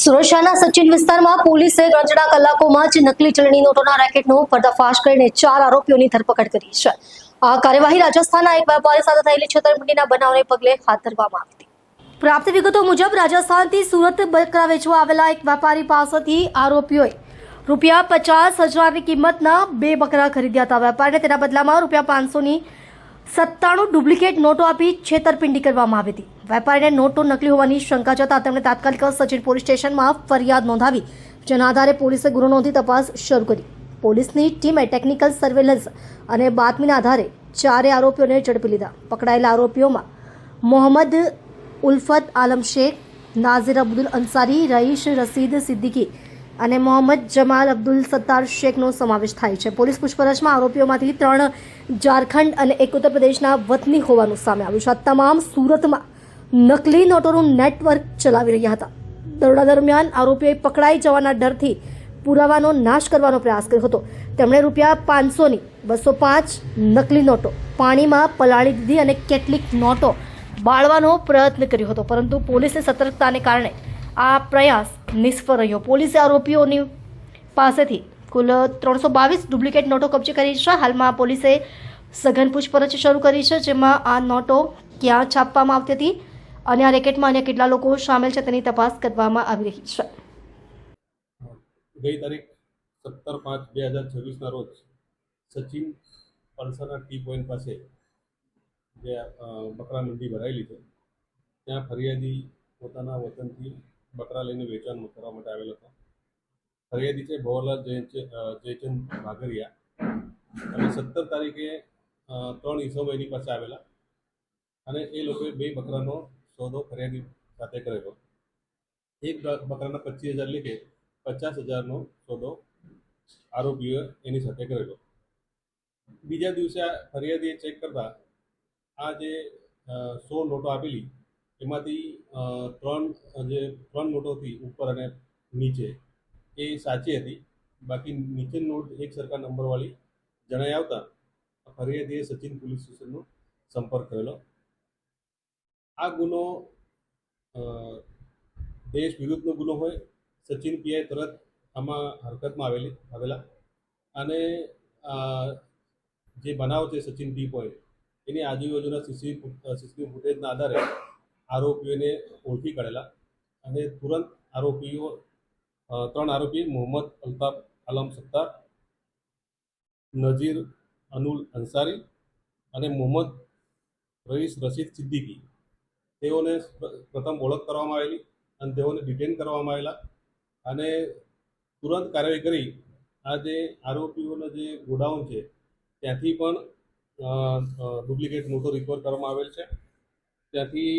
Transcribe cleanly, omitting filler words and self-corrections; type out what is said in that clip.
સુરત શહેરના સચિન વિસ્તારમાં પોલીસે ગણતરીના કલાકોમાં જ નકલી ચલણી નોટોના રેકેટનો પર્દાફાશ કરીને 4 આરોપીઓની ધરપકડ કરી છે। આ કાર્યવાહી રાજસ્થાનના એક વેપારી સાથે થયેલી છેતરપિંડીના બનાવને પગલે હાથ ધરવામાં આવી હતી। પ્રાપ્ત વિગતો મુજબ રાજસ્થાનથી સુરત બકરા વેચવા આવેલા એક વેપારી પાસેથી આરોપીઓએ ₹50,000ની કિંમતના 2 બકરા ખરીદ્યા હતા। વેપારીને તેના બદલામાં ₹500ની 97 ડુપ્લિકેટ નોટો આપી છેતરપિંડી કરવામાં આવી હતી। વેપારીને નોટો નકલી હોવાની શંકા જતા તેમણે તાત્કાલિક સચિન પોલીસ સ્ટેશનમાં ફરિયાદ નોંધાવી, જેના આધારે પોલીસે ગુનો નોંધી તપાસ શરૂ કરી। પોલીસની ટીમે ટેકનિકલ સર્વેલન્સ અને બાતમીના આધારે 4 આરોપીઓને ઝડપી લીધા। પકડાયેલા આરોપીઓમાં મોહમ્મદ ઉલ્ફત આલમ શેખ, નાઝિર અબ્દુલ અંસારી, રઈશ રસીદ સિદ્દીકી અને મોહમ્મદ જમાલ અબ્દુલ સત્તાર શેખનો સમાવેશ થાય છે। પોલીસ પૂછપરછમાં આરોપીઓમાંથી 3 ઝારખંડ અને 1 ઉત્તર પ્રદેશના વતની હોવાનું સામે આવ્યું છે। આ તમામ સુરતમાં નકલી નોટોનું નેટવર્ક ચલાવી રહ્યા હતા। દરોડા દરમિયાન આરોપીઓએ પકડાઈ જવાના ડરથી પુરાવાનો નાશ કરવાનો પ્રયાસ કર્યો હતો। તેમણે ₹500ની 205 નકલી નોટો પાણીમાં પલાળી દીધી અને કેટલીક નોટો બાળવાનો પ્રયત્ન કર્યો હતો, પરંતુ પોલીસની સતર્કતાને કારણે આ પ્રયાસ નિષ્ફળ રહ્યો। પોલીસે આરોપીઓની પાસેથી કુલ 322 ડુપ્લિકેટ નોટો કબજે કરી છે। હાલમાં પોલીસે સઘન પૂછપરછ શરૂ કરી છે, જેમાં આ નોટો ક્યાં છાપવામાં આવતી હતી અને આ રેકેટમાં અન્ય કેટલા લોકો શામેલ છે તેની તપાસ કરવામાં આવી રહી છે। ગઈ તારીખ 17/5/2026ના રોજ સચિન પલસાના ટી પોઈન્ટ પાસે જે બકરા મંડી ભરાયેલી છે ત્યાં ફરિયાદી પોતાના વતનથી બકરા લઈને વેચાણ કરવા માટે આવેલો હતો। ફરિયાદી છે ભવરલાલ જયચંદ ભાગરિયા, અને 17 તારીખે 3 ઈસમો એની પાસે આવેલા અને એ લોકોએ 2 બકરાનો સોદો ફરિયાદી સાથે કરેલો। એક બકરાના 25,000 લેખે 50,000નો સોદો આરોપીઓએ એની સાથે કરેલો। બીજા દિવસે ફરિયાદીએ ચેક કરતા આ જે 100 નોટો આપેલી એમાંથી 3 નોટો હતી ઉપર અને નીચે એ સાચી હતી, બાકી નીચેની નોટ એક સરખા નંબરવાળી જણાઈ આવતા ફરિયાદીએ સચિન પોલીસ સ્ટેશનનો સંપર્ક કરેલો। આ ગુનો દેશ વિરુદ્ધનો ગુનો હોય, સચિન પીઆઈ તરત આમાં હરકતમાં આવેલા અને જે બનાવ છે સચિન ટી પોઈન્ટ એની આજુબાજુના સીસીટીવી ફૂટેજના આધારે આરોપીઓને ઓળખી કાઢેલા અને તુરંત 3 આરોપી મોહમ્મદ અલ્તાફ આલમ સત્તાર, નઝીર અનુલ અંસારી અને મોહમ્મદ રઈસ રશીદ સિદ્દીકી તેઓને પ્રથમ ઓળખ કરવામાં આવેલી અને તેઓને ડિટેન કરવામાં આવેલા અને તુરંત કાર્યવાહી કરી આ જે આરોપીઓના જે ગોડાઉન છે ત્યાંથી પણ ડુપ્લિકેટ નોટો રિકવર કરવામાં આવેલ છે। ત્યાંથી